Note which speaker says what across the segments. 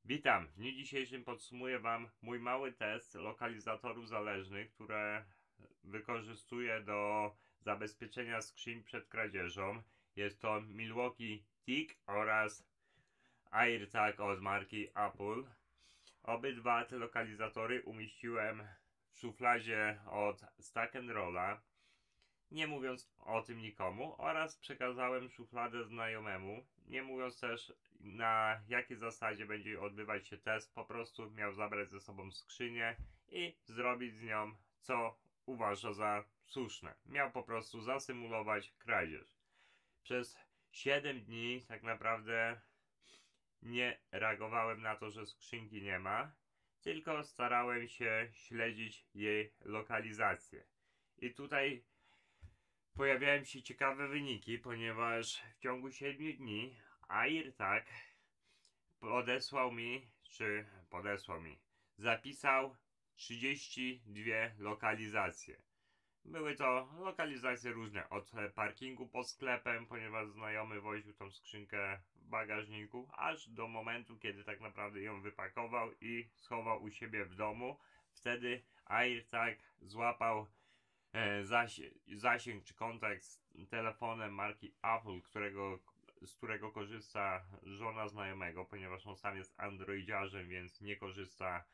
Speaker 1: Witam! W dniu dzisiejszym podsumuję Wam mój mały test lokalizatorów zależnych, które wykorzystuję do zabezpieczenia skrzyń przed kradzieżą. Jest to Milwaukee TIG oraz AirTag od marki Apple. Obydwa te lokalizatory umieściłem w szufladzie od Stack & Rolla, nie mówiąc o tym nikomu, oraz przekazałem szufladę znajomemu, nie mówiąc też na jakiej zasadzie będzie odbywać się test. Po prostu miał zabrać ze sobą skrzynię i zrobić z nią co uważa za słuszne. Miał po prostu zasymulować kradzież. Przez 7 dni tak naprawdę nie reagowałem na to, że skrzynki nie ma, tylko starałem się śledzić jej lokalizację. I tutaj pojawiają się ciekawe wyniki, ponieważ w ciągu 7 dni AirTag zapisał 32 lokalizacje. Były to lokalizacje różne, od parkingu pod sklepem, ponieważ znajomy woził tą skrzynkę w bagażniku, aż do momentu, kiedy tak naprawdę ją wypakował i schował u siebie w domu. Wtedy AirTag złapał zasięg czy kontakt z telefonem marki Apple, z którego korzysta żona znajomego, ponieważ on sam jest androidziarzem, więc nie korzysta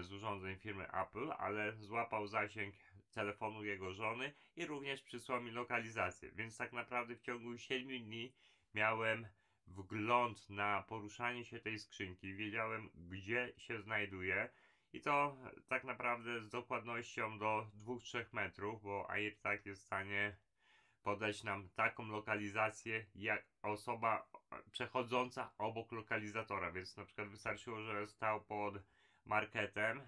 Speaker 1: z urządzeń firmy Apple, ale złapał zasięg telefonu jego żony i również przysłał mi lokalizację. Więc tak naprawdę w ciągu 7 dni miałem wgląd na poruszanie się tej skrzynki, wiedziałem gdzie się znajduje. I to tak naprawdę z dokładnością do 2-3 metrów, bo AirTag jest w stanie podać nam taką lokalizację jak osoba przechodząca obok lokalizatora. Więc na przykład wystarczyło, że stał pod marketem,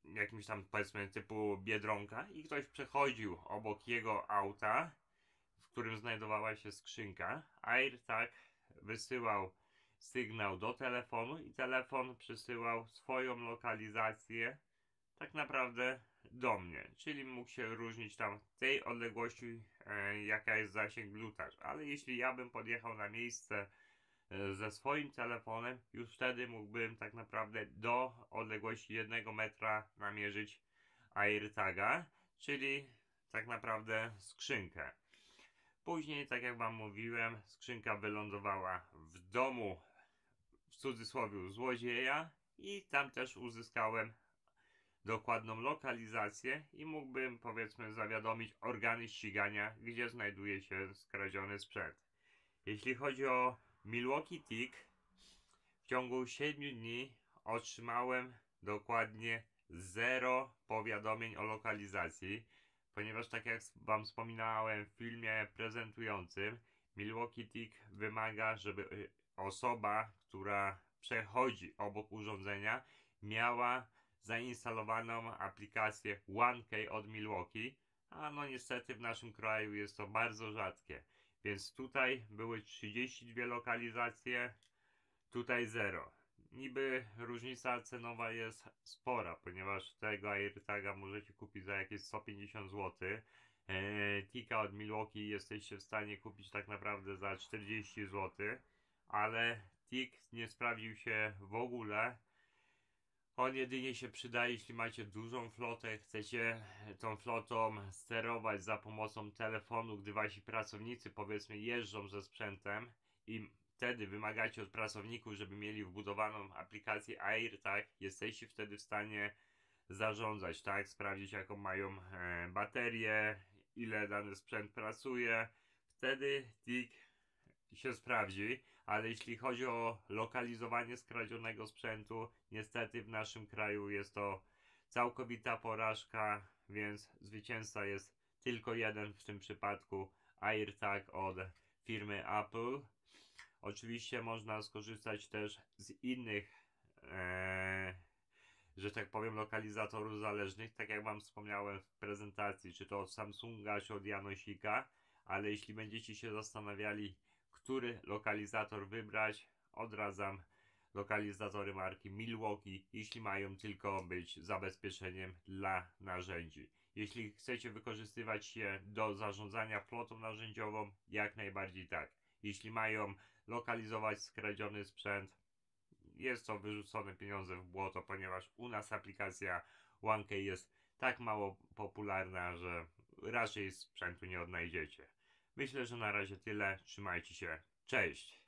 Speaker 1: jakimś tam powiedzmy typu Biedronka, i ktoś przechodził obok jego auta, w którym znajdowała się skrzynka. AirTag wysyłał sygnał do telefonu i telefon przysyłał swoją lokalizację tak naprawdę do mnie, czyli mógł się różnić tam tej odległości, jaka jest zasięg Bluetooth, ale jeśli ja bym podjechał na miejsce ze swoim telefonem, już wtedy mógłbym tak naprawdę do odległości 1 metra namierzyć AirTaga, czyli tak naprawdę skrzynkę. Później, tak jak Wam mówiłem, skrzynka wylądowała w domu, w cudzysłowie, złodzieja, i tam też uzyskałem dokładną lokalizację i mógłbym, powiedzmy, zawiadomić organy ścigania, gdzie znajduje się skradziony sprzęt. Jeśli chodzi o Milwaukee TIG, w ciągu 7 dni otrzymałem dokładnie 0 powiadomień o lokalizacji, ponieważ tak jak Wam wspominałem w filmie prezentującym, Milwaukee TIG wymaga, żeby osoba, która przechodzi obok urządzenia, miała zainstalowaną aplikację OneKey od Milwaukee, a no niestety w naszym kraju jest to bardzo rzadkie. Więc tutaj były 32 lokalizacje, tutaj 0. Niby różnica cenowa jest spora, ponieważ tego AirTaga możecie kupić za jakieś 150 zł. Tika od Milwaukee jesteście w stanie kupić tak naprawdę za 40 zł, ale Tik nie sprawdził się w ogóle. On jedynie się przydaje, jeśli macie dużą flotę, chcecie tą flotą sterować za pomocą telefonu, gdy wasi pracownicy, powiedzmy, jeżdżą ze sprzętem, i wtedy wymagacie od pracowników, żeby mieli wbudowaną aplikację AirTag. Jesteście wtedy w stanie zarządzać, tak? Sprawdzić, jaką mają baterię, ile dany sprzęt pracuje. Wtedy TIG się sprawdzi, ale jeśli chodzi o lokalizowanie skradzionego sprzętu, niestety w naszym kraju jest to całkowita porażka, więc zwycięzca jest tylko jeden w tym przypadku: AirTag od firmy Apple. Oczywiście można skorzystać też z innych, że tak powiem, lokalizatorów zależnych, tak jak Wam wspomniałem w prezentacji, czy to od Samsunga, czy od Janosika, ale jeśli będziecie się zastanawiali, który lokalizator wybrać, odradzam lokalizatory marki Milwaukee, jeśli mają tylko być zabezpieczeniem dla narzędzi. Jeśli chcecie wykorzystywać je do zarządzania flotą narzędziową, jak najbardziej tak. Jeśli mają lokalizować skradziony sprzęt, jest to wyrzucone pieniądze w błoto, ponieważ u nas aplikacja OneKey jest tak mało popularna, że raczej sprzętu nie odnajdziecie. Myślę, że na razie tyle. Trzymajcie się. Cześć!